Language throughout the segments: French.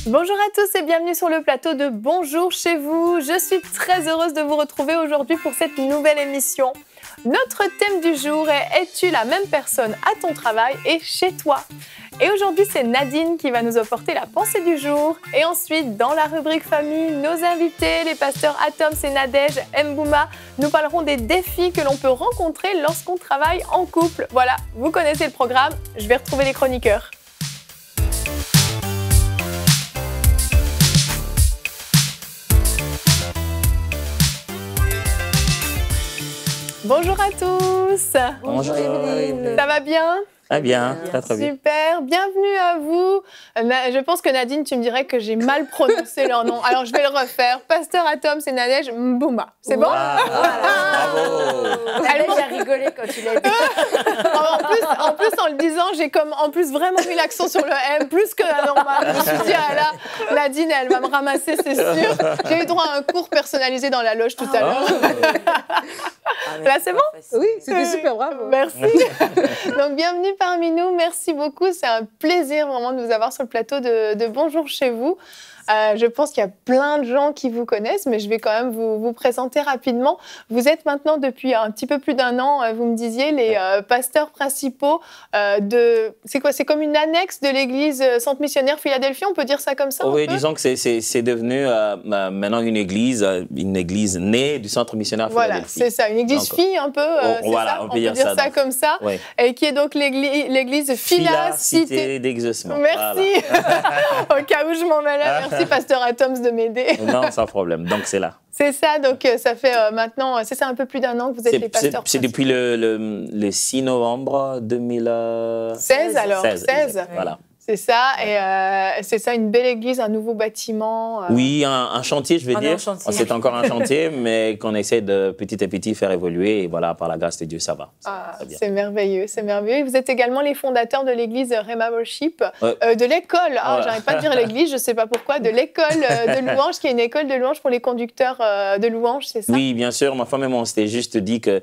Bonjour à tous et bienvenue sur le plateau de Bonjour chez vous. Je suis très heureuse de vous retrouver aujourd'hui pour cette nouvelle émission. Notre thème du jour est « Es-tu la même personne à ton travail et chez toi ?» Et aujourd'hui, c'est Nadine qui va nous apporter la pensée du jour. Et ensuite, dans la rubrique famille, nos invités, les pasteurs Atoms et Nadège Mbouma, nous parlerons des défis que l'on peut rencontrer lorsqu'on travaille en couple. Voilà, vous connaissez le programme, je vais retrouver les chroniqueurs. Bonjour à tous. Bonjour Evelyne. Ça va bien? Très bien, très bien. Super, bienvenue à vous. Je pense que Nadine, tu me dirais que j'ai mal prononcé leur nom. Alors je vais le refaire. Pasteur Atoms et Nadège Mbouma. C'est bon? Bravo. Elle a rigolé quand tu l'as dit. En plus, en le disant, j'ai comme en plus vraiment mis l'accent sur le M, plus que la normale. Je me suis dit, ah là, Nadine, elle va me ramasser, c'est sûr. J'ai eu droit à un cours personnalisé dans la loge tout à l'heure. Là, c'est bon? Oui, c'était super, bravo. Merci. Donc, bienvenue parmi nous. Merci beaucoup. C'est un plaisir vraiment de vous avoir sur le plateau de Bonjour chez vous. Je pense qu'il y a plein de gens qui vous connaissent, mais je vais quand même vous présenter rapidement. Vous êtes maintenant depuis un petit peu plus d'1 an, vous me disiez, les pasteurs principaux de... C'est quoi? C'est comme une annexe de l'église Centre Missionnaire Philadelphie, on peut dire ça comme ça? Oui, disons que c'est devenu maintenant une église née du Centre Missionnaire Philadelphie. Voilà, c'est ça, une église fille un peu, voilà, on peut dire ça comme ça, oui. Et qui est donc l'église Phila Cité d'Exaucement. Merci, voilà. Au cas où je m'en mêlais, merci Pasteur Atoms de m'aider. Non, sans problème, donc c'est là. C'est ça, donc ça fait maintenant, c'est ça un peu plus d'1 an que vous êtes les pasteurs. C'est depuis le 6 novembre 2016 alors, 16. Voilà. C'est ça, et c'est ça, une belle église, un nouveau bâtiment. Oui, un chantier, je vais dire. C'est encore un chantier, mais qu'on essaie de petit à petit faire évoluer. Et voilà, par la grâce de Dieu, ça va. C'est merveilleux, c'est merveilleux. Et vous êtes également les fondateurs de l'église Rhema Worship, de l'école. J'arrive pas à dire l'église, je sais pas pourquoi, de l'école de louange, qui est une école de louange pour les conducteurs de louange, c'est ça? Oui, bien sûr. Ma femme et moi, on s'était juste dit que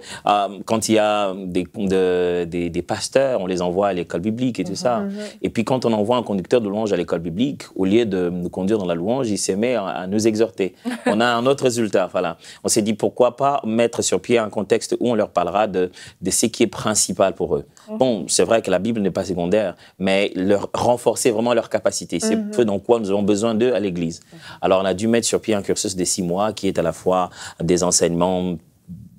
quand il y a des pasteurs, on les envoie à l'école biblique et tout ça. Et puis quand on envoie un conducteur de louange à l'école biblique, au lieu de nous conduire dans la louange, il se met à nous exhorter. On a un autre résultat, voilà. On s'est dit, pourquoi pas mettre sur pied un contexte où on leur parlera de ce qui est principal pour eux. Bon, c'est vrai que la Bible n'est pas secondaire, mais leur renforcer vraiment leurs capacités. C'est ce dans quoi nous avons besoin d'eux à l'Église. Alors, on a dû mettre sur pied un cursus de 6 mois qui est à la fois des enseignements,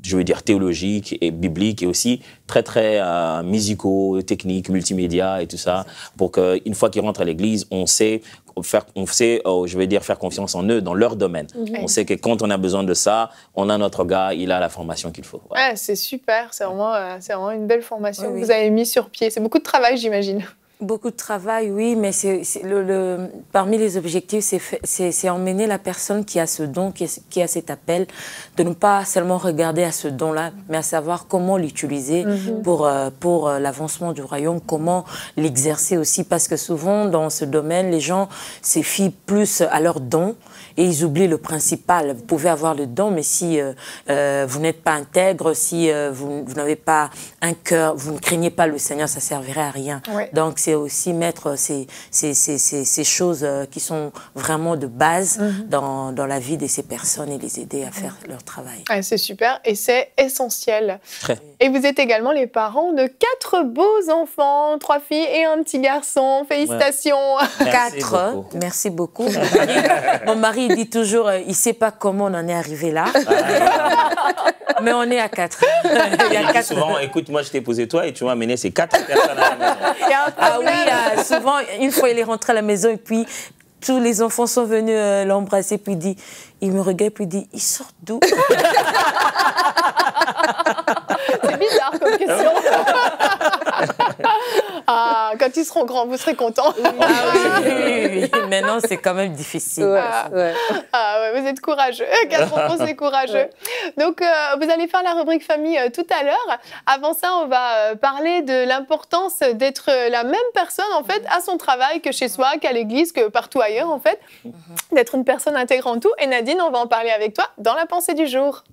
je veux dire, théologiques et bibliques, et aussi très, très musicaux, techniques, multimédia et tout ça, pour qu'une fois qu'ils rentrent à l'église, on sait, je veux dire, faire confiance en eux, dans leur domaine. On sait que quand on a besoin de ça, on a notre gars, il a la formation qu'il faut. Ouais, c'est super, c'est vraiment une belle formation que vous avez mis sur pied. C'est beaucoup de travail, j'imagine. Beaucoup de travail, oui, mais parmi les objectifs, c'est emmener la personne qui a ce don, qui a cet appel, de ne pas seulement regarder à ce don-là, mais à savoir comment l'utiliser pour l'avancement du royaume, comment l'exercer aussi, parce que souvent, dans ce domaine, les gens se fient plus à leur don et ils oublient le principal. Vous pouvez avoir le don, mais si vous n'êtes pas intègre, si vous n'avez pas un cœur, vous ne craignez pas le Seigneur, ça ne servirait à rien. Ouais. Donc, c'est aussi mettre ces choses qui sont vraiment de base dans la vie de ces personnes et les aider à faire leur travail. Ah, c'est super et c'est essentiel. Et vous êtes également les parents de 4 beaux enfants, 3 filles et un petit garçon. Félicitations. Ouais. 4. Merci beaucoup. Mon mari dit toujours, il ne sait pas comment on en est arrivé là. Mais on est à 4. Il y a 4. Souvent, écoute, moi je t'ai posé toi et tu m'as amené ces 4 personnes à la maison. Ah oui, souvent, une fois il est rentré à la maison et puis tous les enfants sont venus l'embrasser, puis il me regarde puis il dit, ils sortent d'où? C'est bizarre comme question. Ah, quand ils seront grands, vous serez contents. Oui. Maintenant, c'est quand même difficile. Ouais. Vous êtes courageux. 4 enfants, c'est courageux. Ouais. Donc, vous allez faire la rubrique famille tout à l'heure. Avant ça, on va parler de l'importance d'être la même personne, en fait, à son travail que chez soi, qu'à l'église, que partout ailleurs, en fait. D'être une personne intégrée en tout. Et Nadine, on va en parler avec toi dans la pensée du jour.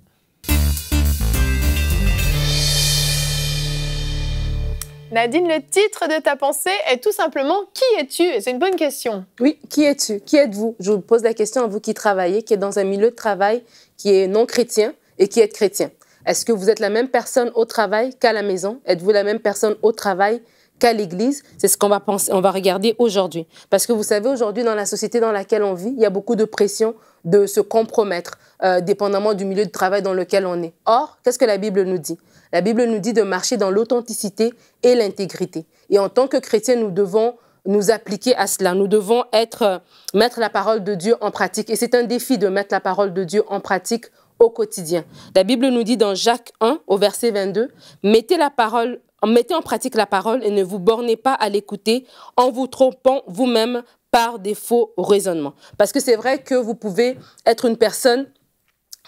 Nadine, le titre de ta pensée est tout simplement « Qui es-tu » Et c'est une bonne question. Oui, qui es-tu? Qui êtes-vous? Je vous pose la question à vous qui travaillez, qui êtes dans un milieu de travail qui est non chrétien et qui êtes chrétien. Est-ce que vous êtes la même personne au travail qu'à la maison? Êtes-vous la même personne au travail qu'à l'église? C'est ce qu'on va penser, on va regarder aujourd'hui. Parce que vous savez, aujourd'hui, dans la société dans laquelle on vit, il y a beaucoup de pression de se compromettre, dépendamment du milieu de travail dans lequel on est. Or, qu'est-ce que la Bible nous dit? La Bible nous dit de marcher dans l'authenticité et l'intégrité. Et en tant que chrétiens, nous devons nous appliquer à cela. Nous devons mettre la parole de Dieu en pratique. Et c'est un défi de mettre la parole de Dieu en pratique au quotidien. La Bible nous dit dans Jacques 1, au verset 22, « Mettez en pratique la parole et ne vous bornez pas à l'écouter en vous trompant vous-même par des faux raisonnements. » Parce que c'est vrai que vous pouvez être une personne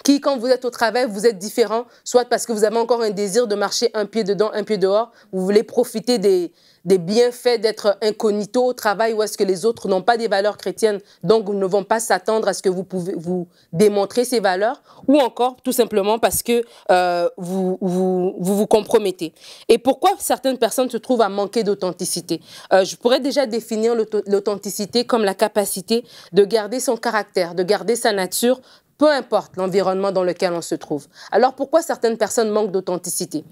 qui, quand vous êtes au travail, vous êtes différent, soit parce que vous avez encore un désir de marcher un pied dedans, un pied dehors, vous voulez profiter des bienfaits d'être incognito au travail, ou est-ce que les autres n'ont pas des valeurs chrétiennes, donc ne vont pas s'attendre à ce que vous pouvez vous démontrer ces valeurs, ou encore tout simplement parce que vous compromettez. Et pourquoi certaines personnes se trouvent à manquer d'authenticité? Je pourrais déjà définir l'authenticité comme la capacité de garder son caractère, de garder sa nature, peu importe l'environnement dans lequel on se trouve. Alors, pourquoi certaines personnes manquent d'authenticité?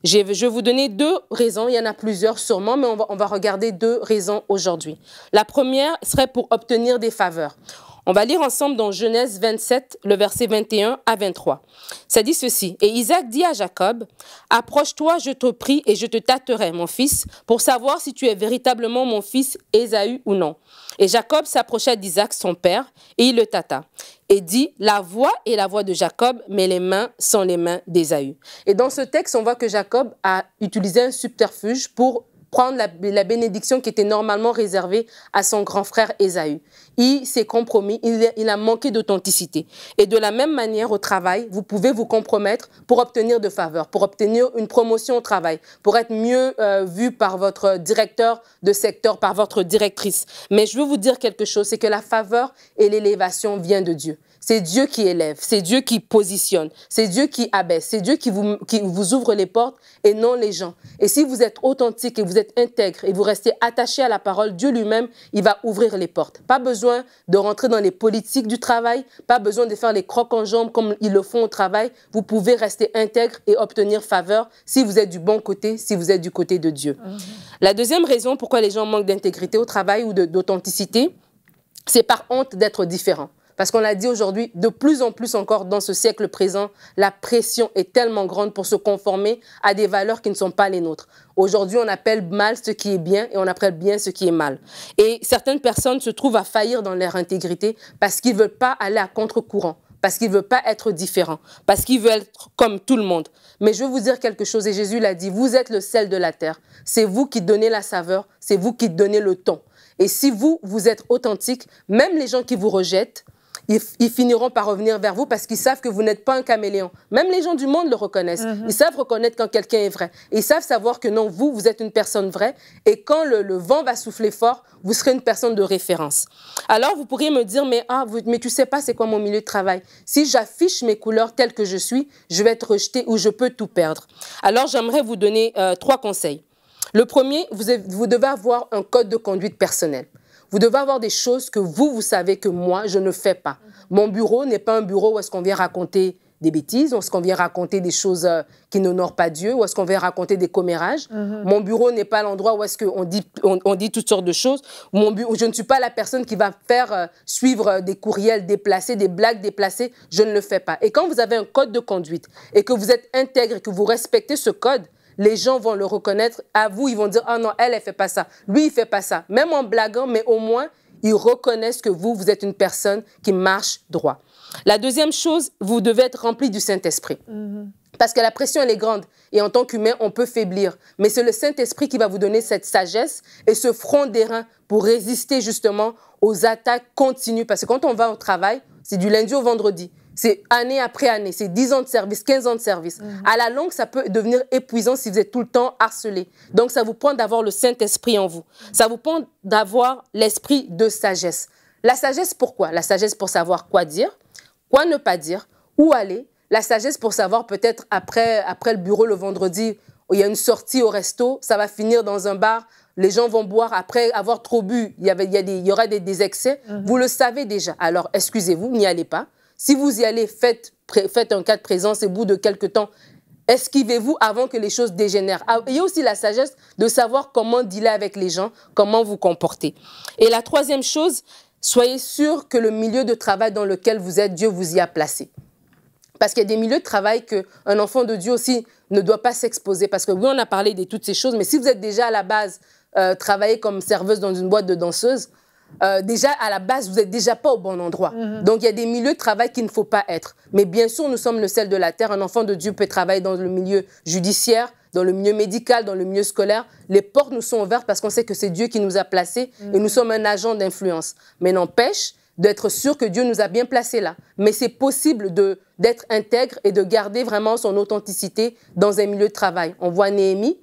Je vais vous donner deux raisons. Il y en a plusieurs sûrement, mais on va regarder deux raisons aujourd'hui. La première serait pour obtenir des faveurs. On va lire ensemble dans Genèse 27, le verset 21 à 23. Ça dit ceci. « Et Isaac dit à Jacob, « Approche-toi, je te prie, et je te tâterai, mon fils, pour savoir si tu es véritablement mon fils Ésaü ou non. » Et Jacob s'approcha d'Isaac, son père, et il le tâta. Et dit, « La voix est la voix de Jacob, mais les mains sont les mains d'Ésaü. » Et dans ce texte, on voit que Jacob a utilisé un subterfuge pour prendre la bénédiction qui était normalement réservée à son grand frère Ésaü. Il s'est compromis, il a manqué d'authenticité. Et de la même manière, au travail, vous pouvez vous compromettre pour obtenir de faveurs, pour obtenir une promotion au travail, pour être mieux vu par votre directeur de secteur, par votre directrice. Mais je veux vous dire quelque chose, c'est que la faveur et l'élévation viennent de Dieu. C'est Dieu qui élève, c'est Dieu qui positionne, c'est Dieu qui abaisse, c'est Dieu qui vous ouvre les portes et non les gens. Et si vous êtes authentique et vous êtes intègre et vous restez attaché à la parole, Dieu lui-même, il va ouvrir les portes. Pas besoin de rentrer dans les politiques du travail, pas besoin de faire les crocs en jambes comme ils le font au travail. Vous pouvez rester intègre et obtenir faveur si vous êtes du bon côté, si vous êtes du côté de Dieu. La deuxième raison pourquoi les gens manquent d'intégrité au travail ou d'authenticité, c'est par honte d'être différent. Parce qu'on l'a dit aujourd'hui, de plus en plus encore dans ce siècle présent, la pression est tellement grande pour se conformer à des valeurs qui ne sont pas les nôtres. Aujourd'hui, on appelle mal ce qui est bien et on appelle bien ce qui est mal. Et certaines personnes se trouvent à faillir dans leur intégrité parce qu'ils ne veulent pas aller à contre-courant, parce qu'ils ne veulent pas être différents, parce qu'ils veulent être comme tout le monde. Mais je veux vous dire quelque chose, et Jésus l'a dit, vous êtes le sel de la terre. C'est vous qui donnez la saveur, c'est vous qui donnez le ton. Et si vous êtes authentique, même les gens qui vous rejettent, ils finiront par revenir vers vous parce qu'ils savent que vous n'êtes pas un caméléon. Même les gens du monde le reconnaissent. Ils savent reconnaître quand quelqu'un est vrai. Et ils savent savoir que non, vous êtes une personne vraie. Et quand le vent va souffler fort, vous serez une personne de référence. Alors, vous pourriez me dire, mais tu sais pas c'est quoi mon milieu de travail. Si j'affiche mes couleurs telles que je suis, je vais être rejeté ou je peux tout perdre. Alors, j'aimerais vous donner 3 conseils. Le premier, vous devez avoir un code de conduite personnel. Vous devez avoir des choses que vous savez que moi, je ne fais pas. Mon bureau n'est pas un bureau où est-ce qu'on vient raconter des bêtises, où est-ce qu'on vient raconter des choses qui n'honorent pas Dieu, où est-ce qu'on vient raconter des commérages. Mon bureau n'est pas l'endroit où est-ce qu'on dit toutes sortes de choses. Je ne suis pas la personne qui va faire suivre des courriels déplacés, des blagues déplacées. Je ne le fais pas. Et quand vous avez un code de conduite et que vous êtes intègre et que vous respectez ce code, les gens vont le reconnaître. À vous, ils vont dire « Ah non, elle fait pas ça. Lui, il fait pas ça. » Même en blaguant, mais au moins, ils reconnaissent que vous êtes une personne qui marche droit. La deuxième chose, vous devez être rempli du Saint-Esprit. Parce que la pression, elle est grande. Et en tant qu'humain, on peut faiblir. Mais c'est le Saint-Esprit qui va vous donner cette sagesse et ce front d'airain pour résister justement aux attaques continues. Parce que quand on va au travail, c'est du lundi au vendredi. C'est année après année, c'est 10 ans de service, 15 ans de service. À la longue, ça peut devenir épuisant si vous êtes tout le temps harcelé. Donc, ça vous prend d'avoir le Saint-Esprit en vous. Ça vous prend d'avoir l'esprit de sagesse. La sagesse, pourquoi? La sagesse pour savoir quoi dire, quoi ne pas dire, où aller. La sagesse pour savoir peut-être après le bureau le vendredi, il y a une sortie au resto, ça va finir dans un bar, les gens vont boire après avoir trop bu, il y aura des excès. Vous le savez déjà. Alors, excusez-vous, n'y allez pas. Si vous y allez, faites un cas de présence et au bout de quelques temps, esquivez-vous avant que les choses dégénèrent. Il y a aussi la sagesse de savoir comment dealer avec les gens, comment vous comporter. Et la troisième chose, soyez sûr que le milieu de travail dans lequel vous êtes, Dieu vous y a placé. Parce qu'il y a des milieux de travail qu'un enfant de Dieu aussi ne doit pas s'exposer. Parce que oui, on a parlé de toutes ces choses, mais si vous êtes déjà à la base travaillé comme serveuse dans une boîte de danseuses, déjà à la base, vous n'êtes déjà pas au bon endroit. Donc, il y a des milieux de travail qu'il ne faut pas être. Mais bien sûr, nous sommes le sel de la terre. Un enfant de Dieu peut travailler dans le milieu judiciaire, dans le milieu médical, dans le milieu scolaire. Les portes nous sont ouvertes parce qu'on sait que c'est Dieu qui nous a placés et nous sommes un agent d'influence. Mais n'empêche d'être sûr que Dieu nous a bien placés là. Mais c'est possible d'être intègre et de garder vraiment son authenticité dans un milieu de travail. On voit Néhémie,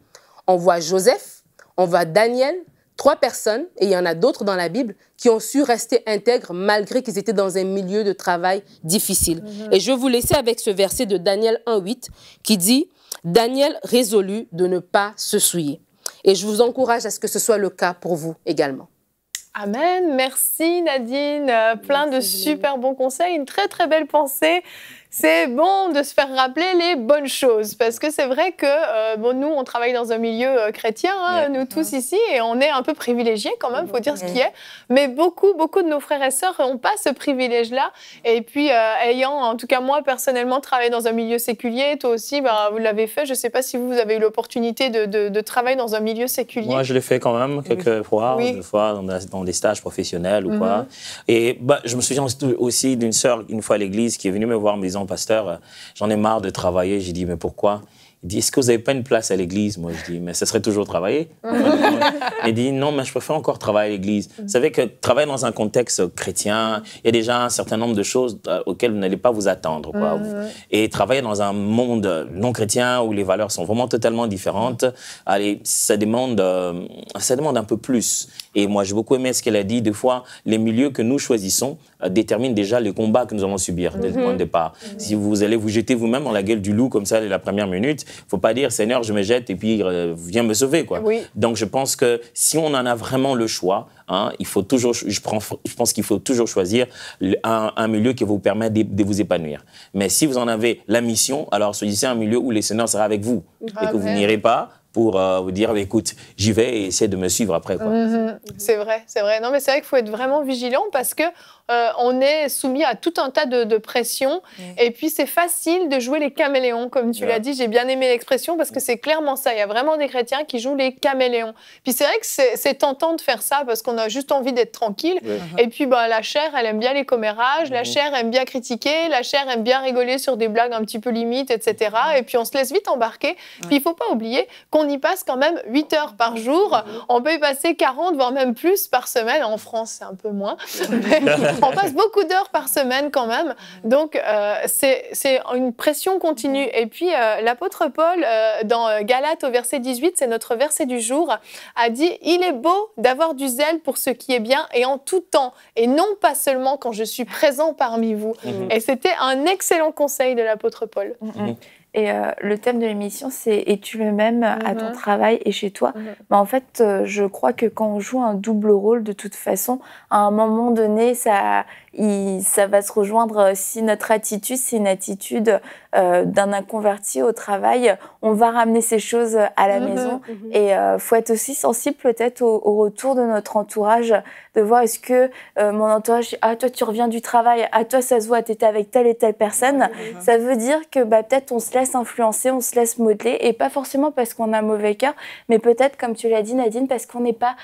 on voit Joseph, on voit Daniel, 3 personnes, et il y en a d'autres dans la Bible, qui ont su rester intègres malgré qu'ils étaient dans un milieu de travail difficile. Et je vais vous laisser avec ce verset de Daniel 1,8 qui dit « Daniel résolut de ne pas se souiller ». Et je vous encourage à ce que ce soit le cas pour vous également. Amen. Merci Nadine. Plein de super bons conseils, une très très belle pensée. C'est bon de se faire rappeler les bonnes choses parce que c'est vrai que nous, on travaille dans un milieu chrétien, nous tous ici, et on est un peu privilégiés quand même, il faut dire ce qui est. Mais beaucoup de nos frères et sœurs n'ont pas ce privilège-là. Et puis, ayant, en tout cas moi, personnellement, travaillé dans un milieu séculier, toi aussi, vous l'avez fait. Je ne sais pas si vous avez eu l'opportunité de travailler dans un milieu séculier. Moi, je l'ai fait quand même quelques fois, des fois dans des stages professionnels ou quoi. Et je me souviens aussi d'une sœur, une fois à l'église, qui est venue me voir en me disant, pasteur, j'en ai marre de travailler. J'ai dit, mais pourquoi? Il dit, est-ce que vous n'avez pas une place à l'église? Moi, je dis, mais ça serait toujours travailler. Il dit, non, mais je préfère encore travailler à l'église. Vous savez que travailler dans un contexte chrétien, il y a déjà un certain nombre de choses auxquelles vous n'allez pas vous attendre. Quoi. Et travailler dans un monde non chrétien où les valeurs sont vraiment totalement différentes, allez, ça demande un peu plus. Et moi, j'ai beaucoup aimé ce qu'elle a dit. Des fois, les milieux que nous choisissons déterminent déjà les combats que nous allons subir dès le point de départ. Si vous allez vous jeter vous-même dans la gueule du loup comme ça la première minute, il ne faut pas dire « Seigneur, je me jette et puis viens me sauver ». Donc, je pense que si on en a vraiment le choix, il faut toujours, je pense qu'il faut toujours choisir un milieu qui vous permet de vous épanouir. Mais si vous en avez la mission, alors choisissez un milieu où le Seigneur sera avec vous et que vous n'irez pas pour vous dire, écoute, j'y vais et essaie de me suivre après. C'est vrai, c'est vrai. Non, mais c'est vrai qu'il faut être vraiment vigilant parce que on est soumis à tout un tas de pressions. Et puis, c'est facile de jouer les caméléons, comme tu l'as dit. J'ai bien aimé l'expression parce que c'est clairement ça. Il y a vraiment des chrétiens qui jouent les caméléons. Puis, c'est vrai que c'est tentant de faire ça parce qu'on a juste envie d'être tranquille. Et puis, la chair, elle aime bien les commérages. La chair aime bien critiquer. La chair aime bien rigoler sur des blagues un petit peu limites, etc. Et puis, on se laisse vite embarquer. Puis, il ne faut pas oublier qu'on y passe quand même 8 heures par jour. On peut y passer 40, voire même plus par semaine. En France, c'est un peu moins. On passe beaucoup d'heures par semaine quand même. Donc, c'est une pression continue. Et puis, l'apôtre Paul, dans Galates au verset 18, c'est notre verset du jour, a dit « Il est beau d'avoir du zèle pour ce qui est bien et en tout temps, et non pas seulement quand je suis présent parmi vous. » Et c'était un excellent conseil de l'apôtre Paul. Et le thème de l'émission, c'est « Es-tu le même à ton travail et chez toi ?» En fait, je crois que quand on joue un double rôle, de toute façon, à un moment donné, ça va se rejoindre. Si notre attitude, c'est une attitude d'un inconverti au travail, on va ramener ces choses à la maison. Et il faut être aussi sensible peut-être au retour de notre entourage, de voir est-ce que mon entourage, ah toi tu reviens du travail, ah toi ça se voit, tu étais avec telle et telle personne. Ça veut dire que peut-être on se laisse influencer, on se laisse modeler, et pas forcément parce qu'on a un mauvais cœur, mais peut-être, comme tu l'as dit Nadine, parce qu'on n'est pas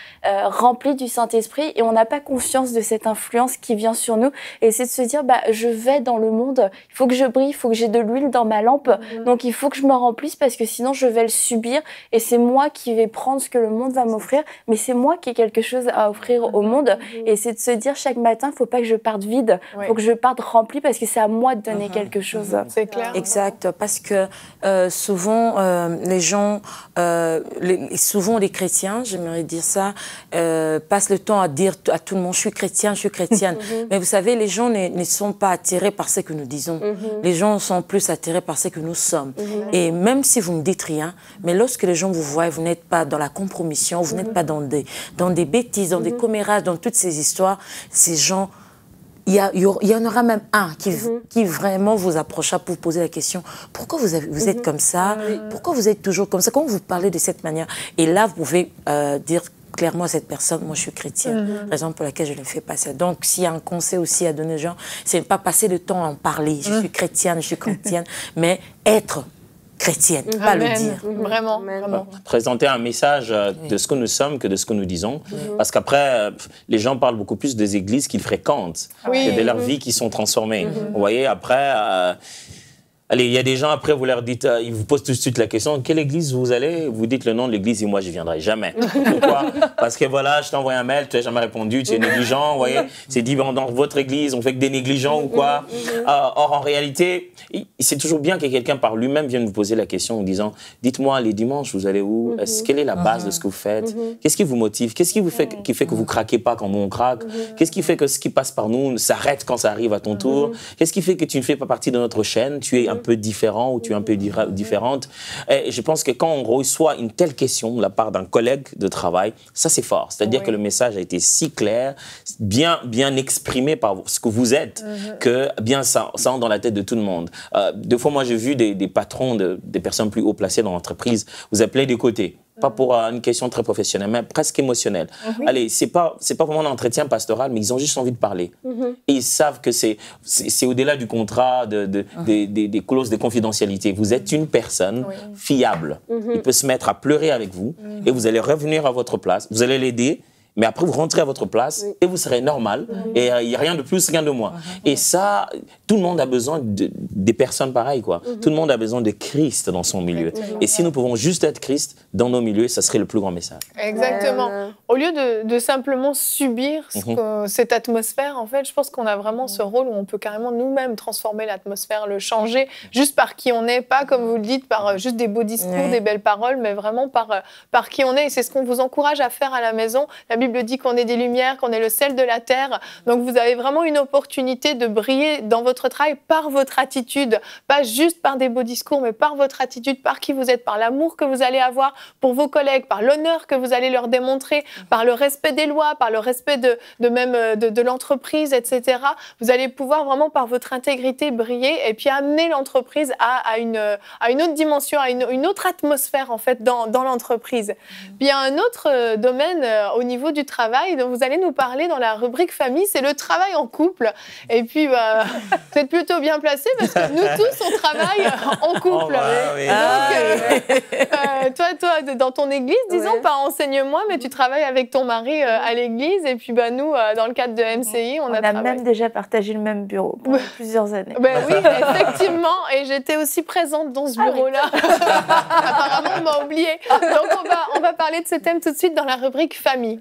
rempli du Saint-Esprit et on n'a pas conscience de cette influence qui vient sur nous. Et c'est de se dire, je vais dans le monde, il faut que je brille, il faut que j'ai de l'huile dans ma lampe, donc il faut que je me remplisse parce que sinon je vais le subir et c'est moi qui vais prendre ce que le monde va m'offrir, mais c'est moi qui ai quelque chose à offrir au monde. monde. Et c'est de se dire chaque matin, il ne faut pas que je parte vide, il faut que je parte remplie parce que c'est à moi de donner quelque chose. C'est clair. Exact, parce que souvent, les gens, souvent les chrétiens, j'aimerais dire ça, passent le temps à dire à tout le monde, je suis chrétienne. Mais vous savez, les gens ne sont pas attirés par ce que nous disons. Les gens sont plus attirés par ce que nous sommes. Et même si vous ne dites rien, mais lorsque les gens vous voient, vous n'êtes pas dans la compromission, vous n'êtes pas dans des bêtises, dans des commérages, dans toutes ces histoires, ces gens... Il y en aura même un qui vraiment vous approchera pour vous poser la question « Pourquoi vous êtes comme ça? Pourquoi vous êtes toujours comme ça? Comment vous parlez de cette manière ?» Et là, vous pouvez dire clairement à cette personne, moi je suis chrétienne, raison pour laquelle je ne fais pas ça. Donc s'il y a un conseil aussi à donner aux gens, c'est ne pas passer le temps à en parler, je suis chrétienne, mais être chrétienne, pas le dire. Vraiment, vraiment. Présenter un message de ce que nous sommes que de ce que nous disons. Parce qu'après, les gens parlent beaucoup plus des églises qu'ils fréquentent que de leur vie qui sont transformées. Vous voyez, après... Allez, il y a des gens, après, vous leur dites, ils vous posent tout de suite la question, quelle église vous allez? Vous dites le nom de l'église et moi, je ne viendrai jamais. Pourquoi? Parce que voilà, je t'ai envoyé un mail, tu n'as jamais répondu, tu es négligent, vous voyez? C'est dit, dans votre église, on fait que des négligents ou quoi? Or, en réalité, c'est toujours bien que quelqu'un par lui-même vienne vous poser la question en disant, dites-moi, les dimanches, vous allez où? Quelle est la base de ce que vous faites? Qu'est-ce qui vous motive? Qu'est-ce qui fait que vous ne craquez pas quand nous, on craque? Qu'est-ce qui fait que ce qui passe par nous s'arrête quand ça arrive à ton tour? Qu'est-ce qui fait que tu ne fais pas partie de notre chaîne? Tu es un peu différent ou tu es un peu différente. Et je pense que quand on reçoit une telle question de la part d'un collègue de travail, ça c'est fort. C'est-à-dire que le message a été si clair, bien exprimé par ce que vous êtes, que bien ça entre dans la tête de tout le monde. Deux fois, moi j'ai vu des patrons, des personnes plus haut placées dans l'entreprise, vous appelez des côtés. Pas pour une question très professionnelle, mais presque émotionnelle. Allez, c'est pas vraiment un entretien pastoral, mais ils ont juste envie de parler. Et ils savent que c'est au-delà du contrat, des clauses de confidentialité. Vous êtes une personne fiable. Il peut se mettre à pleurer avec vous et vous allez revenir à votre place. Vous allez l'aider. Mais après, vous rentrez à votre place et vous serez normal. Et il n'y a rien de plus, rien de moins. Et ça, tout le monde a besoin des personnes pareilles, quoi. Tout le monde a besoin de Christ dans son milieu. Et si nous pouvons juste être Christ dans nos milieux, ça serait le plus grand message. Exactement. Au lieu de simplement subir cette atmosphère, en fait, je pense qu'on a vraiment ce rôle où on peut carrément nous-mêmes transformer l'atmosphère, le changer, juste par qui on est, pas comme vous le dites, par juste des beaux discours, des belles paroles, mais vraiment par qui on est. Et c'est ce qu'on vous encourage à faire à la maison. La Bible dit qu'on est des lumières, qu'on est le sel de la terre. Donc vous avez vraiment une opportunité de briller dans votre travail par votre attitude, pas juste par des beaux discours, mais par votre attitude, par qui vous êtes, par l'amour que vous allez avoir pour vos collègues, par l'honneur que vous allez leur démontrer, par le respect des lois, par le respect de l'entreprise, etc. Vous allez pouvoir vraiment par votre intégrité briller et puis amener l'entreprise à une autre dimension, à une autre atmosphère en fait dans l'entreprise. Puis il y a un autre domaine au niveau du travail dont vous allez nous parler dans la rubrique famille, c'est le travail en couple. Et puis, vous êtes plutôt bien placés parce que nous tous, on travaille en couple. Donc, toi, dans ton église, disons, pas enseigne-moi, mais tu travailles avec ton mari à l'église. Et puis, nous, dans le cadre de MCI, on a même déjà partagé le même bureau pendant plusieurs années. Oui, effectivement. Et j'étais aussi présente dans ce bureau-là. Apparemment, on m'a oublié. Donc, on va parler de ce thème tout de suite dans la rubrique famille.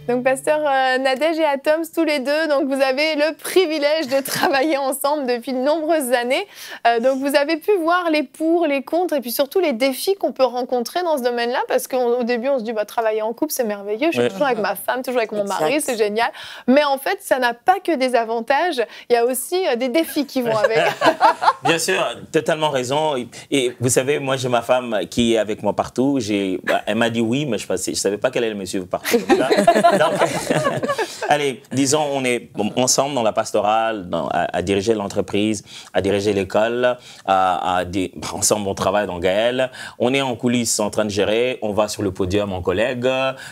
Donc, pasteur Nadège et Atoms, tous les deux, donc vous avez le privilège de travailler ensemble depuis de nombreuses années. Donc, vous avez pu voir les pour, les contre et puis surtout les défis qu'on peut rencontrer dans ce domaine-là parce qu'au début, on se dit, travailler en couple, c'est merveilleux. Je suis toujours avec ma femme, toujours avec mon mari, c'est génial. Mais en fait, ça n'a pas que des avantages. Il y a aussi des défis qui vont avec. Bien sûr, totalement raison. Et vous savez, moi, j'ai ma femme qui est avec moi partout. Elle m'a dit oui, mais je ne savais pas qu'elle allait me suivre partout. Donc, allez, disons, on est ensemble dans la pastorale, à diriger l'entreprise, à diriger l'école, ensemble on travaille dans Gaël, on est en coulisses en train de gérer, on va sur le podium en collègue,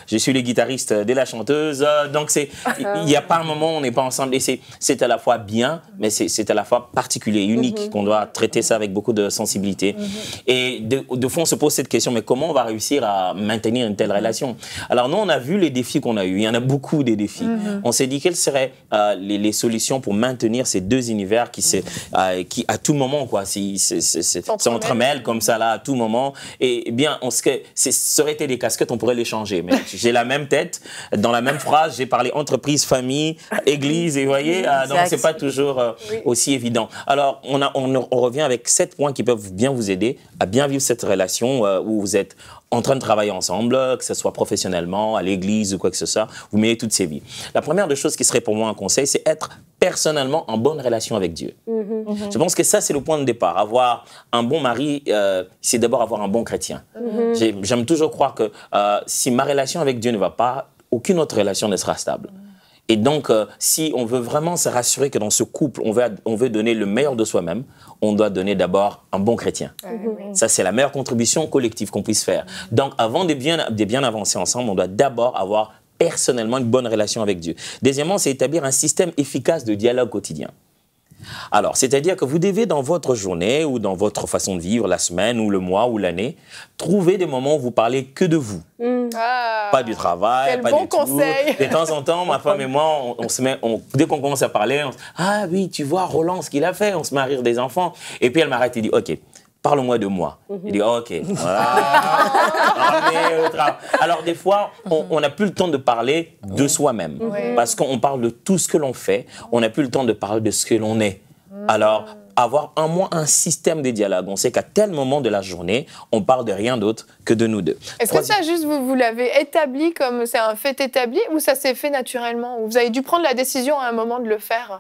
je suis le guitariste de la chanteuse, donc il n'y a pas un moment où on n'est pas ensemble et c'est à la fois bien, mais c'est à la fois particulier, unique, qu'on doit traiter ça avec beaucoup de sensibilité. Et de fond, on se pose cette question, mais comment on va réussir à maintenir une telle relation? Alors nous, on a vu les défis qu'on a eu. Il y en a beaucoup des défis. On s'est dit quelles seraient les solutions pour maintenir ces deux univers qui à tout moment, quoi, s'entremêlent comme ça, là, à tout moment. Et bien, ça aurait été des casquettes, on pourrait les changer. Mais j'ai la même tête. Dans la même phrase, j'ai parlé entreprise, famille, église, et vous voyez, donc c'est pas toujours aussi évident. Alors, on revient avec 7 points qui peuvent bien vous aider à bien vivre cette relation où vous êtes en train de travailler ensemble, que ce soit professionnellement, à l'église ou quoi que ce soit, vous mêlez toutes ces vies. La première des choses qui serait pour moi un conseil, c'est être personnellement en bonne relation avec Dieu. Je pense que ça, c'est le point de départ. Avoir un bon mari, c'est d'abord avoir un bon chrétien. J'aime toujours croire que si ma relation avec Dieu ne va pas, aucune autre relation ne sera stable. Et donc, si on veut vraiment se rassurer que dans ce couple, on veut donner le meilleur de soi-même, on doit donner d'abord un bon chrétien. Ça, c'est la meilleure contribution collective qu'on puisse faire. Donc, avant de bien avancer ensemble, on doit d'abord avoir personnellement une bonne relation avec Dieu. Deuxièmement, c'est établir un système efficace de dialogue quotidien. Alors, c'est-à-dire que vous devez, dans votre journée ou dans votre façon de vivre, la semaine ou le mois ou l'année, trouver des moments où vous parlez que de vous. Pas du travail, pas du tout. De temps en temps, ma femme et moi, dès qu'on commence à parler, ah oui, tu vois, Roland, ce qu'il a fait, on se met à rire des enfants. Et puis elle m'arrête et dit, OK, parle-moi de moi. Il dit, OK. Alors, des fois, on n'a plus le temps de parler de soi-même. Parce qu'on parle de tout ce que l'on fait. On n'a plus le temps de parler de ce que l'on est. Alors, avoir un système de dialogue. On sait qu'à tel moment de la journée, on parle de rien d'autre que de nous deux. Est-ce que ça, juste, vous l'avez établi comme c'est un fait établi ou ça s'est fait naturellement? Ou vous avez dû prendre la décision à un moment de le faire?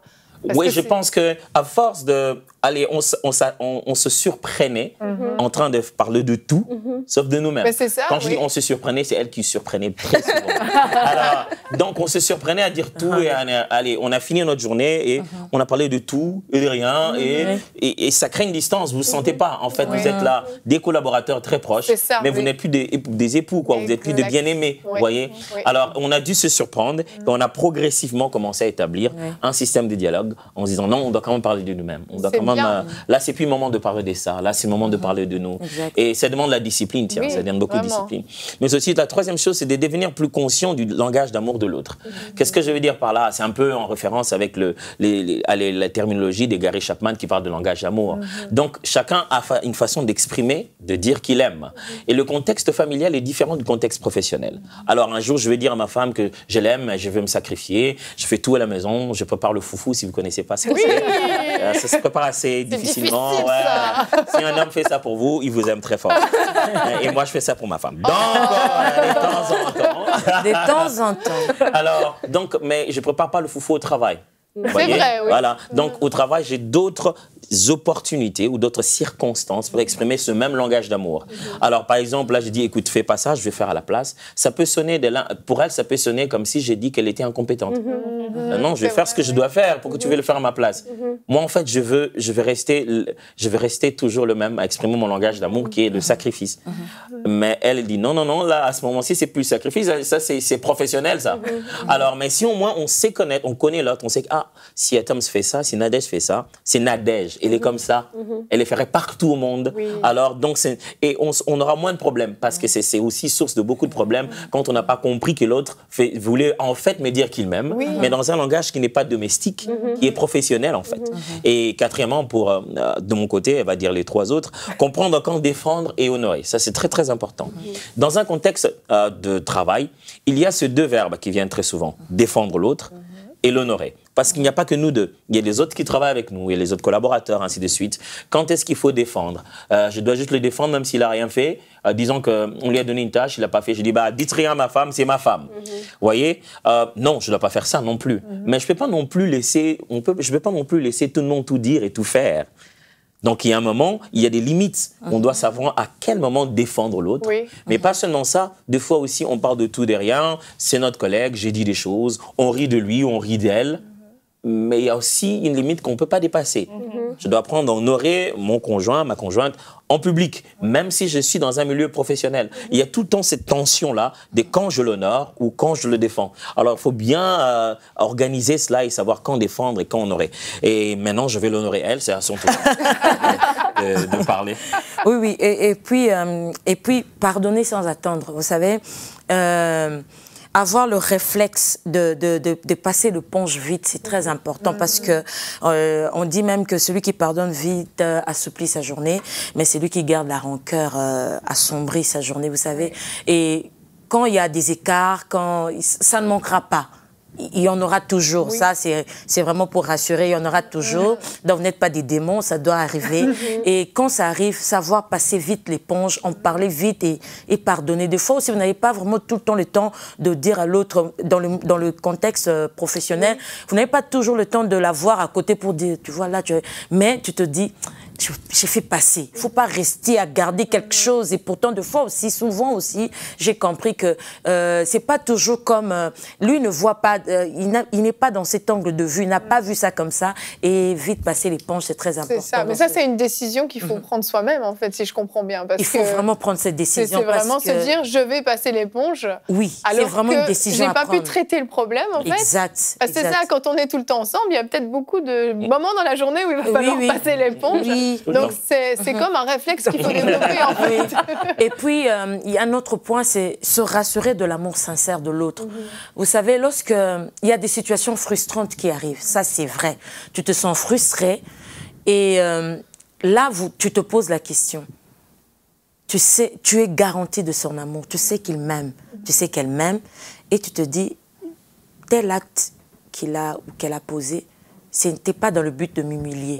Oui, je pense qu'à force de... Allez, on se surprenait en train de parler de tout, sauf de nous-mêmes. Quand je dis on se surprenait, c'est elle qui surprenait très souvent. Alors, donc, on se surprenait à dire tout et allez, on a fini notre journée et on a parlé de tout et de rien et ça crée une distance, vous ne sentez pas. En fait, vous êtes là, des collaborateurs très proches, mais vous n'êtes plus des époux, quoi. Vous n'êtes plus des bien-aimés, vous voyez. Alors, on a dû se surprendre et on a progressivement commencé à établir un système de dialogue en se disant non, on doit quand même parler de nous-mêmes. On doit quand même, là, c'est plus le moment de parler de ça. Là, c'est le moment de parler de nous. Et ça demande la discipline, tiens, ça demande beaucoup de discipline. Mais aussi, la troisième chose, c'est de devenir plus conscient du langage d'amour de l'autre. Qu'est-ce que je veux dire par là? C'est un peu en référence avec la terminologie de Gary Chapman qui parle de langage d'amour. Donc, chacun a une façon d'exprimer, de dire qu'il aime. Et le contexte familial est différent du contexte professionnel. Alors, un jour, je vais dire à ma femme que je l'aime, je veux me sacrifier, je fais tout à la maison, je prépare le foufou, si vous ne connaissez pas ça. Ça se prépare assez difficilement. Si un homme fait ça pour vous, il vous aime très fort. Et moi, je fais ça pour ma femme. Donc, de temps en temps. De temps en temps. Alors, donc, mais je ne prépare pas le foufou au travail. C'est vrai, oui. Voilà. Donc, au travail, j'ai d'autres opportunités ou d'autres circonstances pour exprimer ce même langage d'amour. Alors, par exemple, là, je dis, écoute, fais pas ça, je vais faire à la place. Ça peut sonner, pour elle, ça peut sonner comme si j'ai dit qu'elle était incompétente. Non, je vais faire ce que je dois faire pour que tu veuilles le faire à ma place. Moi, en fait, je vais rester toujours le même à exprimer mon langage d'amour qui est le sacrifice. Mais elle dit, non, non, non, là, à ce moment-ci, c'est plus le sacrifice, ça, c'est professionnel, ça. Alors, mais si au moins on sait connaître, on connaît l'autre, on sait que, si Atom fait ça, si Nadège fait ça, c'est Nadège. Elle est comme ça. Elle est ferait partout au monde. Alors, donc, on aura moins de problèmes parce que c'est aussi source de beaucoup de problèmes quand on n'a pas compris que l'autre voulait en fait me dire qu'il m'aime, mais dans un langage qui n'est pas domestique, qui est professionnel en fait. Et quatrièmement, de mon côté, elle va dire les trois autres, comprendre quand défendre et honorer. Ça, c'est très, très important. Dans un contexte de travail, il y a ces deux verbes qui viennent très souvent, défendre l'autre et l'honorer. Parce qu'il n'y a pas que nous deux. Il y a les autres qui travaillent avec nous, il y a les autres collaborateurs, ainsi de suite. Quand est-ce qu'il faut défendre? Je dois juste le défendre même s'il n'a rien fait. Disons qu'on lui a donné une tâche, il n'a pas fait. Je dis, dites rien à ma femme, c'est ma femme. Vous voyez? Non, je ne dois pas faire ça non plus. Mais je ne peux pas non plus laisser, tout le monde tout dire et tout faire. Donc, il y a un moment, il y a des limites. On doit savoir à quel moment défendre l'autre. Mais pas seulement ça. Des fois aussi, on parle de tout de rien. C'est notre collègue, j'ai dit des choses. On rit de lui, on rit d'elle. Mais il y a aussi une limite qu'on ne peut pas dépasser. Je dois apprendre à honorer mon conjoint, ma conjointe, en public, même si je suis dans un milieu professionnel. Il y a tout le temps cette tension-là de quand je l'honore ou quand je le défends. Alors, il faut bien organiser cela et savoir quand défendre et quand honorer. Et maintenant, je vais l'honorer elle, c'est à son tour de parler. Oui, oui. Et puis, pardonner sans attendre. Vous savez, avoir le réflexe de passer l'éponge vite, c'est très important parce que on dit même que celui qui pardonne vite assouplit sa journée, mais celui qui garde la rancœur assombrit sa journée, vous savez. Et quand il y a des écarts, ça ne manquera pas. Il y en aura toujours, ça c'est vraiment pour rassurer, il y en aura toujours. Donc vous n'êtes pas des démons, ça doit arriver. Et quand ça arrive, savoir passer vite l'éponge, en parler vite et pardonner. Des fois aussi, vous n'avez pas vraiment tout le temps le temps de dire à l'autre, dans le contexte professionnel, vous n'avez pas toujours le temps de l'avoir à côté pour dire, tu vois là, mais tu te dis... J'ai fait passer. Il ne faut pas rester à garder quelque chose. Et pourtant, de fois aussi, souvent aussi, j'ai compris que c'est pas toujours comme... lui ne voit pas, il n'est pas dans cet angle de vue, il n'a pas vu ça comme ça. Et vite passer l'éponge, c'est très important. C'est ça. Mais ça, c'est une décision qu'il faut prendre soi-même, en fait, si je comprends bien. Parce il faut vraiment prendre cette décision. C'est vraiment se dire, je vais passer l'éponge. Oui, c'est vraiment une décision à prendre. Je n'ai pas pu traiter le problème, en fait. Exact. Parce que c'est ça, quand on est tout le temps ensemble, il y a peut-être beaucoup de moments dans la journée où il va falloir passer l'éponge. Donc, c'est comme un réflexe qu'il faut développer, en fait. Et puis, il y a un autre point, c'est se rassurer de l'amour sincère de l'autre. Vous savez, lorsqu'il y a des situations frustrantes qui arrivent, ça, c'est vrai. Tu te sens frustré et là, tu te poses la question. Tu sais, tu es garanti de son amour. Tu sais qu'il m'aime. Tu sais qu'elle m'aime. Et tu te dis, tel acte qu'il a ou qu'elle a posé, ce n'était pas dans le but de m'humilier.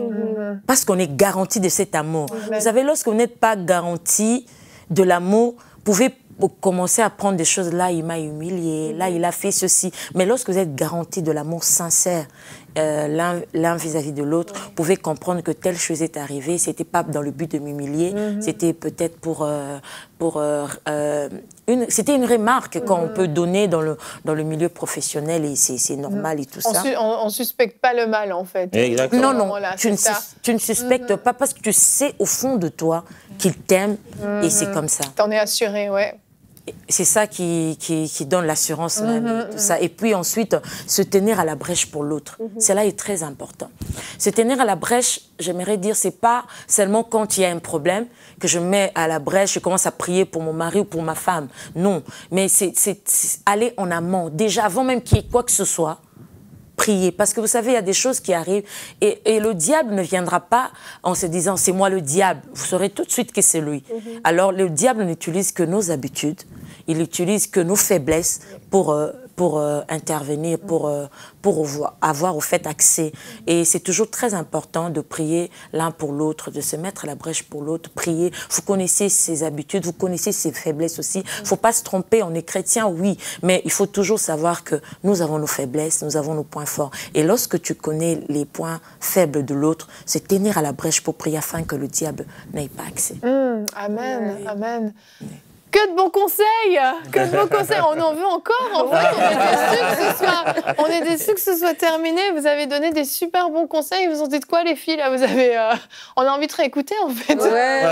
Parce qu'on est garanti de cet amour. Vous savez, lorsque vous n'êtes pas garanti de l'amour, vous pouvez commencer à prendre des choses. Là, il m'a humilié. Là, il a fait ceci. Mais lorsque vous êtes garanti de l'amour sincère, l'un vis-à-vis de l'autre, vous pouvez comprendre que telle chose est arrivée. Ce n'était pas dans le but de m'humilier. C'était peut-être c'était une remarque qu'on peut donner dans le milieu professionnel et c'est normal et tout ça. On ne suspecte pas le mal, en fait. Exactement. Non, tu ne suspectes pas parce que tu sais au fond de toi qu'il t'aime et c'est comme ça. T'en es assuré, ouais. C'est ça qui donne l'assurance même, tout ça. Et puis ensuite, se tenir à la brèche pour l'autre. Cela est très important. Se tenir à la brèche, j'aimerais dire, c'est pas seulement quand il y a un problème que je mets à la brèche, je commence à prier pour mon mari ou pour ma femme. Non, mais c'est aller en amont. Déjà, avant même qu'il y ait quoi que ce soit, prier. Parce que vous savez, il y a des choses qui arrivent et le diable ne viendra pas en se disant « c'est moi le diable ». Vous saurez tout de suite que c'est lui. Alors, le diable n'utilise que nos habitudes, il n'utilise que nos faiblesses pour intervenir, pour avoir au fait accès. Et c'est toujours très important de prier l'un pour l'autre, de se mettre à la brèche pour l'autre, prier. Vous connaissez ses habitudes, vous connaissez ses faiblesses aussi. Il ne faut pas se tromper, on est chrétien, oui, mais il faut toujours savoir que nous avons nos faiblesses, nous avons nos points forts. Et lorsque tu connais les points faibles de l'autre, c'est tenir à la brèche pour prier afin que le diable n'ait pas accès. Amen, amen. Que de bons conseils! Que de bons conseils! On en veut encore, en fait. On est déçus que ce soit terminé. Vous avez donné des super bons conseils. Vous en dites quoi, les filles, là? On a envie de réécouter, en fait. Ouais,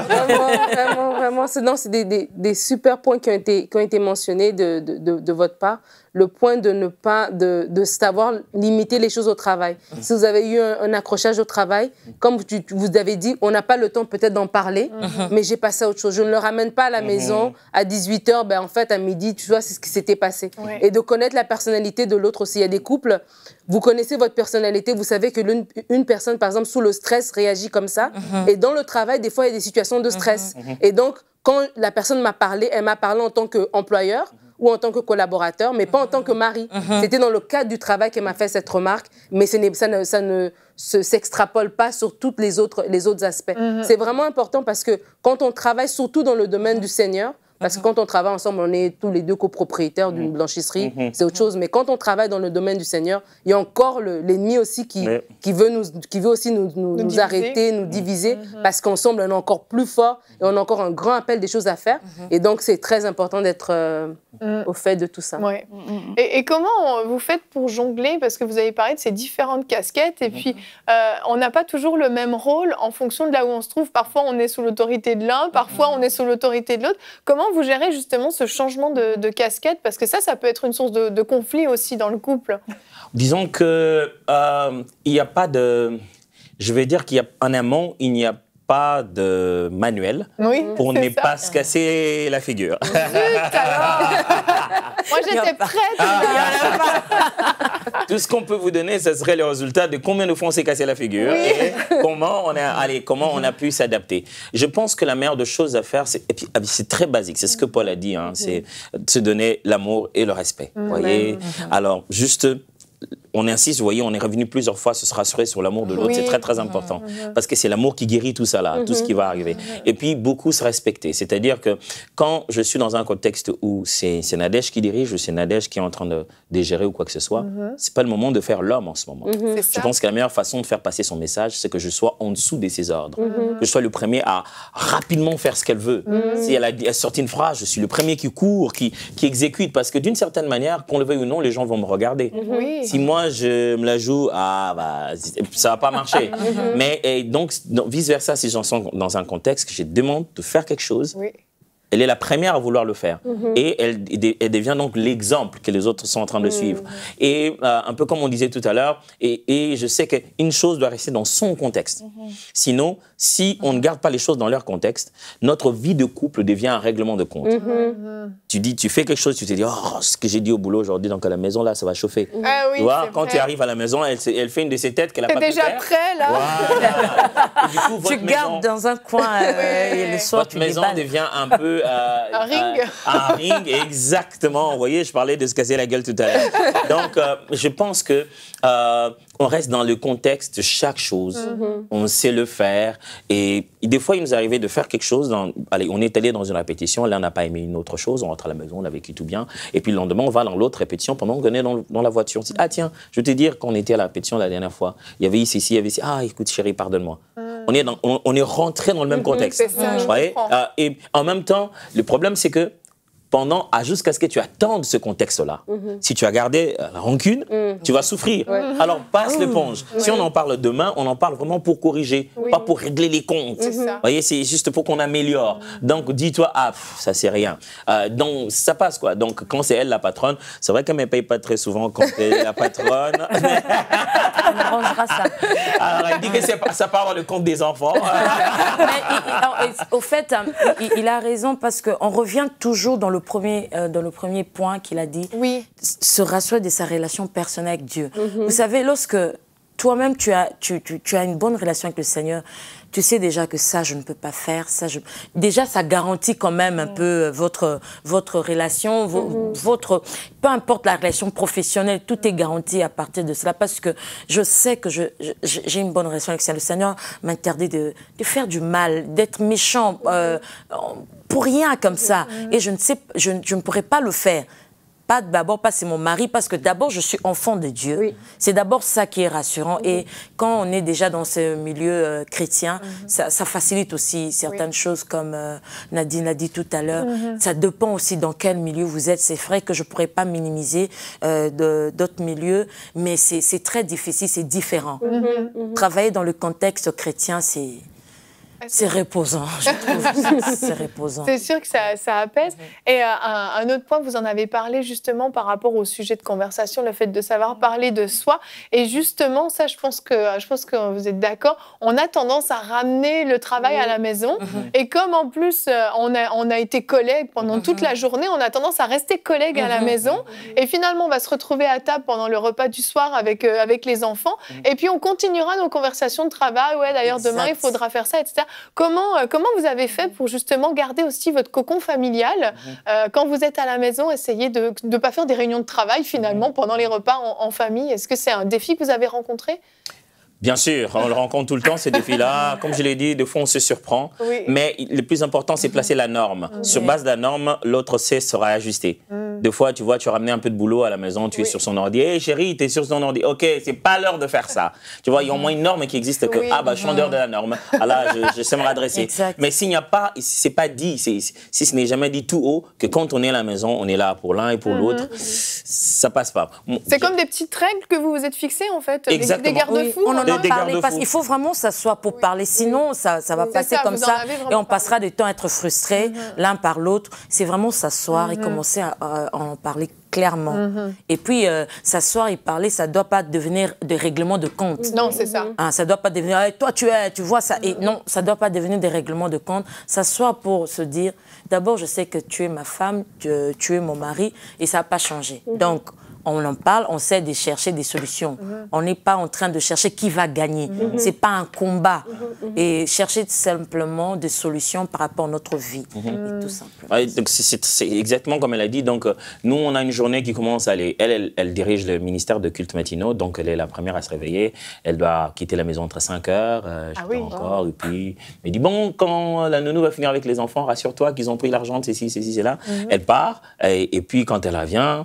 vraiment. Non, c'est des super points qui ont été mentionnés de votre part. Le point de ne pas de savoir limiter les choses au travail. Si vous avez eu un accrochage au travail, comme vous avez dit, on n'a pas le temps peut-être d'en parler, mais j'ai passé à autre chose. Je ne le ramène pas à la maison à 18h, en fait, à midi, tu vois, c'est ce qui s'était passé. Ouais. Et de connaître la personnalité de l'autre aussi. Il y a des couples, vous connaissez votre personnalité, vous savez que une personne, par exemple, sous le stress, réagit comme ça. Et dans le travail, des fois, il y a des situations de stress. Et donc, quand la personne m'a parlé, elle m'a parlé en tant qu'employeur, ou en tant que collaborateur, mais pas en tant que mari. C'était dans le cadre du travail qu'elle m'a fait cette remarque, mais ça ne s'extrapole pas sur tous les autres aspects. C'est vraiment important parce que quand on travaille, surtout dans le domaine du Seigneur, parce que quand on travaille ensemble, on est tous les deux copropriétaires d'une blanchisserie, c'est autre chose. Mais quand on travaille dans le domaine du Seigneur, il y a encore l'ennemi aussi qui veut aussi nous arrêter, nous diviser, parce qu'ensemble, on est encore plus fort et on a encore un grand appel des choses à faire. Et donc, c'est très important d'être au fait de tout ça. Ouais. Et comment vous faites pour jongler? Parce que vous avez parlé de ces différentes casquettes et puis on n'a pas toujours le même rôle en fonction de là où on se trouve. Parfois, on est sous l'autorité de l'un, parfois, on est sous l'autorité de l'autre. Comment vous gérez justement ce changement de casquette? Parce que ça peut être une source de conflit aussi dans le couple. Disons que il n'y a pas de... Je vais dire qu'il y a en amont, il n'y a pas de manuel pour ne pas se casser la figure. Zut, alors. Moi, j'étais prête. Tout ce qu'on peut vous donner, ce serait le résultat de combien de fois on s'est cassé la figure et comment on a pu s'adapter. Je pense que la meilleure des choses à faire, c'est très basique, c'est ce que Paul a dit, hein, c'est de se donner l'amour et le respect. Voyez. Alors, juste... On insiste, vous voyez, on est revenu plusieurs fois se rassurer sur l'amour de l'autre, c'est très très important. Parce que c'est l'amour qui guérit tout ça là, tout ce qui va arriver. Et puis beaucoup se respecter, c'est-à-dire que quand je suis dans un contexte où c'est Nadège qui dirige ou c'est Nadège qui est en train de gérer ou quoi que ce soit, c'est pas le moment de faire l'homme en ce moment. Je pense que la meilleure façon de faire passer son message, c'est que je sois en dessous de ses ordres, que je sois le premier à rapidement faire ce qu'elle veut. Si elle a sorti une phrase, je suis le premier qui court, qui exécute, parce que d'une certaine manière, qu'on le veuille ou non, les gens vont me regarder. Si moi, je me la joue, ça va pas marcher. Mais donc, vice-versa, si j'en sens dans un contexte que je demande de faire quelque chose, elle est la première à vouloir le faire. Et elle devient donc l'exemple que les autres sont en train de suivre. Et un peu comme on disait tout à l'heure, et je sais qu'une chose doit rester dans son contexte. Sinon, si on ne garde pas les choses dans leur contexte, notre vie de couple devient un règlement de compte. Tu fais quelque chose, tu te dis, oh, ce que j'ai dit au boulot aujourd'hui, donc à la maison, là, ça va chauffer. Tu vois, quand tu arrives à la maison, elle fait une de ces têtes qu'elle a pas pu faire. T'es déjà prêt, là. Voilà. Et du coup, tu gardes dans un coin et le soir, votre maison devient un peu... un ring. Un ring, exactement. Vous voyez, je parlais de se casser la gueule tout à l'heure. Donc, je pense que on reste dans le contexte de chaque chose. On sait le faire. Et des fois, il nous arrivait de faire quelque chose. On est allé dans une répétition. Là, on n'a pas aimé une autre chose. On rentre à la maison, on a vécu tout bien. Et puis, le lendemain, on va dans l'autre répétition pendant qu'on est dans la voiture. On se dit, ah tiens, je vais te dire, quand on était à la répétition la dernière fois, il y avait ici, il y avait ici. Ah, écoute, chérie, pardonne-moi. On est rentré dans le même contexte. C'est ça, et en même temps, le problème, c'est que jusqu'à ce que tu attendes ce contexte-là, si tu as gardé la rancune, tu vas souffrir. Alors, passe l'éponge. Si on en parle demain, on en parle vraiment pour corriger, pas pour régler les comptes. Vous voyez, c'est juste pour qu'on améliore. Donc, dis-toi, ça, c'est rien. Donc, ça passe, quoi. Donc, quand c'est elle la patronne, c'est vrai qu'elle ne me paye pas très souvent quand elle est la patronne. On arrangera ça. Alors, elle dit que ça part dans le compte des enfants. Mais, au fait, il a raison parce qu'on revient toujours dans le premier point qu'il a dit, se rassurer de sa relation personnelle avec Dieu. Vous savez, lorsque toi-même tu as une bonne relation avec le Seigneur, tu sais déjà que ça, je ne peux pas faire. Déjà, ça garantit quand même un peu votre relation, peu importe la relation professionnelle, tout est garanti à partir de cela parce que je sais que j'ai une bonne relation avec le Seigneur. Le Seigneur m'interdit de faire du mal, d'être méchant pour rien comme ça. Et je ne pourrais pas le faire. Pas d'abord parce que c'est mon mari, parce que d'abord je suis enfant de Dieu. C'est d'abord ça qui est rassurant. Et quand on est déjà dans ce milieu chrétien, ça facilite aussi certaines choses comme Nadine l'a dit tout à l'heure. Ça dépend aussi dans quel milieu vous êtes. C'est vrai que je ne pourrais pas minimiser d'autres milieux, mais c'est très difficile, c'est différent. Travailler dans le contexte chrétien, c'est reposant, je trouve. C'est reposant. C'est sûr que ça apaise. Et un autre point, vous en avez parlé justement par rapport au sujet de conversation, le fait de savoir parler de soi. Et justement, ça, je pense que vous êtes d'accord, on a tendance à ramener le travail à la maison. Et comme en plus, on a été collègues pendant toute la journée, on a tendance à rester collègues à la maison. Et finalement, on va se retrouver à table pendant le repas du soir avec les enfants. Et puis, on continuera nos conversations de travail. Ouais, d'ailleurs, demain, il faudra faire ça, etc. Comment vous avez fait pour justement garder aussi votre cocon familial quand vous êtes à la maison, essayer de ne pas faire des réunions de travail finalement pendant les repas en famille? Est-ce que c'est un défi que vous avez rencontré? Bien sûr, on le rencontre tout le temps, ces défis-là. Comme je l'ai dit, des fois, on se surprend. Mais le plus important, c'est placer la norme. Sur base de la norme, l'autre sera ajusté. Des fois, tu vois, tu as ramené un peu de boulot à la maison, tu es sur son ordi. Hé, chérie, tu es sur son ordi. OK, c'est pas l'heure de faire ça. Tu vois, il y a au moins une norme qui existe que, je suis en dehors de la norme. Là, je sais me redresser. Mais s'il n'y a pas, c'est pas dit, si ce n'est jamais dit tout haut, que quand on est à la maison, on est là pour l'un et pour l'autre, ça passe pas. C'est comme des petites règles que vous vous êtes fixées, en fait. Exactement. Des garde-fous. On en en parler. Parce qu'il faut vraiment s'asseoir pour parler. Sinon, ça va passer comme ça. Et on passera du temps à être frustrés l'un par l'autre. C'est vraiment s'asseoir et commencer à en parler clairement. Et puis, s'asseoir et parler, ça ne doit pas devenir des règlements de compte. Non, c'est ça. Ça ne doit pas devenir hey, « toi, tu vois ça ». Et non, ça ne doit pas devenir des règlements de compte. S'asseoir pour se dire « d'abord, je sais que tu es ma femme, que tu es mon mari et ça n'a pas changé. Donc, on en parle, on sait de chercher des solutions. On n'est pas en train de chercher qui va gagner. Ce n'est pas un combat. Et chercher simplement des solutions par rapport à notre vie. Et tout simplement. Ouais, c'est exactement comme elle a dit. Donc, nous, on a une journée qui commence à aller. Elle dirige le ministère de culte matinaux. Donc, elle est la première à se réveiller. Elle doit quitter la maison entre 5 heures. Encore. Et puis, elle dit, bon, quand la nounou va finir avec les enfants, rassure-toi qu'ils ont pris l'argent de ceci, c'est là. Elle part. Et puis, quand elle revient,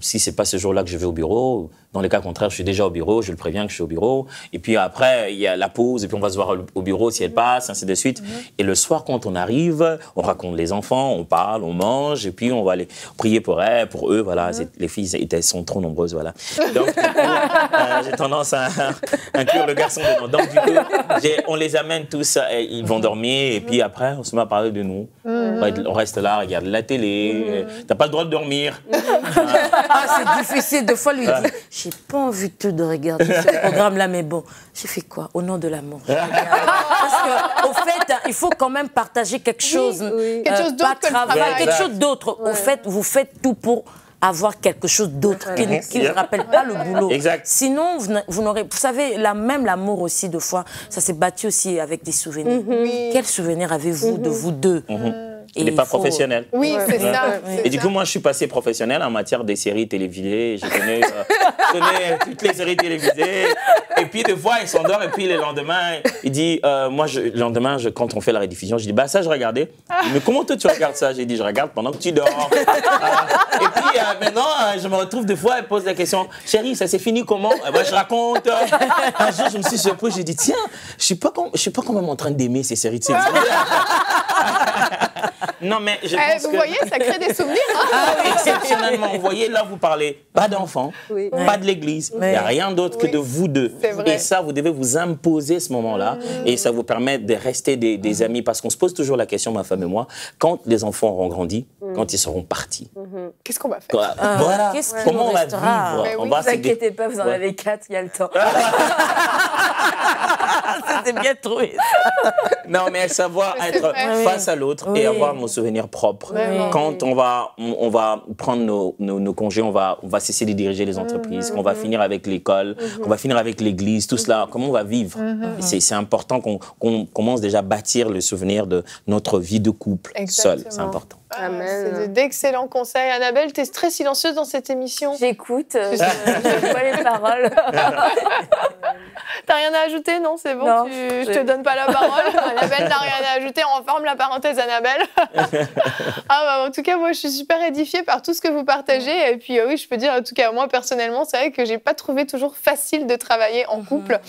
si ce n'est pas ce jour-là que je vais au bureau, dans les cas contraires, je suis déjà au bureau, je le préviens que je suis au bureau. Et puis après, il y a la pause, et puis on va se voir au bureau si elle passe, ainsi de suite. Et le soir, quand on arrive, on raconte les enfants, on parle, on mange, et puis on va aller prier pour elles, pour eux. Voilà, les filles sont trop nombreuses, voilà. Donc, j'ai tendance à inclure le garçon dedans. Donc, du coup, on les amène tous, ils vont dormir, et puis après, on se met à parler de nous. On reste là, regarde la télé. T'as pas le droit de dormir. C'est difficile. Des fois, lui dire j'ai pas envie de regarder ce programme-là, mais bon, j'ai fait quoi? Au nom de l'amour. Parce qu'au fait, il faut quand même partager quelque chose. Quelque chose d'autre que le travail. Quelque chose d'autre. Au fait, vous faites tout pour avoir quelque chose d'autre qui ne rappelle pas le boulot. Exact. Sinon, vous n'aurez... Vous savez, même l'amour aussi, de fois, ça s'est bâti aussi avec des souvenirs. Quels souvenirs avez-vous de vous deux? Il n'est pas professionnel. Oui, c'est ça. Et du coup, moi, je suis passé professionnel en matière des séries télévisées. Je connais toutes les séries télévisées. Et puis, des fois, il s'endort. Et puis, le lendemain, il dit, le lendemain, quand on fait la rediffusion, je dis, bah ça, je regardais. Il dit, mais comment toi, tu regardes ça? J'ai dit, je regarde pendant que tu dors. Et puis, maintenant, je me retrouve des fois, elle pose la question, chérie, ça s'est fini comment? Moi, je raconte. Un jour, je me suis surpris, j'ai dit, tiens, je ne suis pas quand même en train d'aimer ces séries télévisées. Non, mais je pense vous voyez, ça crée des souvenirs. Exceptionnellement, vous voyez, là, vous parlez pas d'enfants, pas de l'église. Il n'y a rien d'autre que de vous deux. Et ça, vous devez vous imposer ce moment-là. Et ça vous permet de rester des amis. Parce qu'on se pose toujours la question, ma femme et moi, quand les enfants auront grandi, quand ils seront partis. Qu'est-ce qu'on va faire? Voilà. Comment on va vivre? Ne vous inquiétez pas, vous en avez 4, il y a le temps. C'était bien trouvé. Non, mais savoir être face à l'autre et avoir nos souvenirs propres. Quand on va prendre nos congés, on va cesser de diriger les entreprises, qu'on va finir avec l'école, qu'on va finir avec l'église, tout cela, comment on va vivre? C'est important qu'on commence déjà à bâtir le souvenir de notre vie de couple seul. C'est important. C'est d'excellents conseils. Annabelle, tu es très silencieuse dans cette émission. J'écoute, je vois les paroles. T'as rien à ajouter? Non, c'est bon, non, je te donne pas la parole. Annabelle n'a rien à ajouter, on ferme la parenthèse Annabelle. En tout cas, moi je suis super édifiée par tout ce que vous partagez. Et puis oui, je peux dire, en tout cas moi personnellement, c'est vrai que j'ai pas trouvé toujours facile de travailler en couple.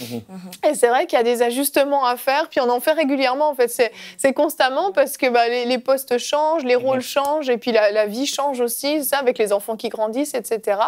Et c'est vrai qu'il y a des ajustements à faire, puis on en fait régulièrement en fait. C'est constamment parce que les postes changent, les rôles changent, et puis la vie change aussi, ça, avec les enfants qui grandissent, etc.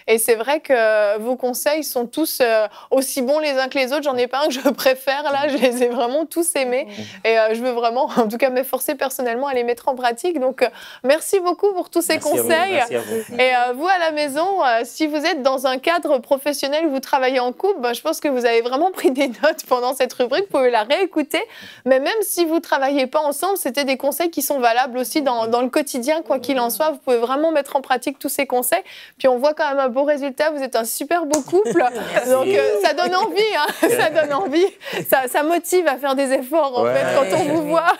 Et c'est vrai que vos conseils sont tous aussi bons les uns que les autres. J'en ai pas un que je préfère là, je les ai vraiment tous aimés. Et je veux vraiment, en tout cas, m'efforcer personnellement à les mettre en pratique. Donc, merci beaucoup pour tous ces conseils. Merci à vous. Et vous, à la maison, si vous êtes dans un cadre professionnel où vous travaillez en couple, je pense que vous avez vraiment pris des notes pendant cette rubrique. Vous pouvez la réécouter. Mais même si vous ne travaillez pas ensemble, c'était des conseils qui sont valables aussi dans le quotidien, quoi qu'il en soit. Vous pouvez vraiment mettre en pratique tous ces conseils. Puis on voit quand même un beau résultat. Vous êtes un super beau couple. Donc, ça donne envie. Ça donne envie. Ça motive à faire des efforts, en fait, quand on vous voit.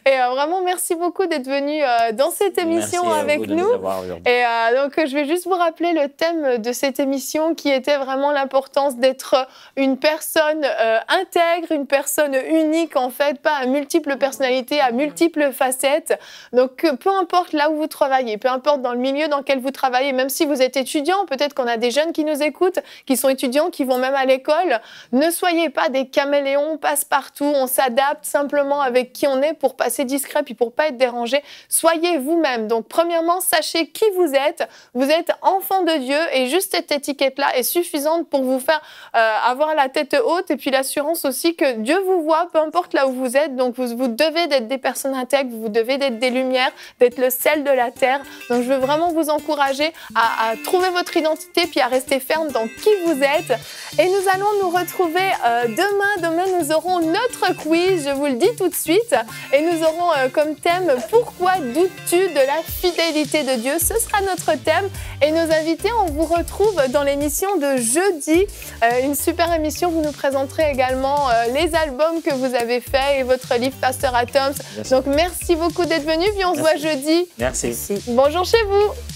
Et vraiment, merci beaucoup d'être venu dans cette émission avec nous. Et donc, je vais juste vous rappeler le thème de cette émission qui était vraiment l'importance d'être une personne intègre, une personne unique, en fait, pas à multiples personnalités, à multiples facettes. Donc, Donc, peu importe là où vous travaillez, peu importe dans le milieu dans lequel vous travaillez, même si vous êtes étudiant, peut-être qu'on a des jeunes qui nous écoutent, qui sont étudiants, qui vont même à l'école, ne soyez pas des caméléons passe-partout, on s'adapte simplement avec qui on est pour passer discret puis pour pas être dérangé. Soyez vous-même. Donc, premièrement, sachez qui vous êtes enfant de Dieu et juste cette étiquette-là est suffisante pour vous faire avoir la tête haute et puis l'assurance aussi que Dieu vous voit, peu importe là où vous êtes. Donc, vous devez d'être des personnes intègres, vous devez d'être des lumières, d'être le sel de la terre. Donc, je veux vraiment vous encourager à trouver votre identité puis à rester ferme dans qui vous êtes. Et nous allons nous retrouver demain. Demain, nous aurons notre quiz, je vous le dis tout de suite. Et nous aurons comme thème « Pourquoi doutes-tu de la fidélité de Dieu ?» Ce sera notre thème. Et nos invités, on vous retrouve dans l'émission de jeudi. Une super émission, vous nous présenterez également les albums que vous avez faits et votre livre Pasteur Atoms. Donc merci beaucoup d'être venu, puis on se voit jeudi. Merci. Bonjour chez vous.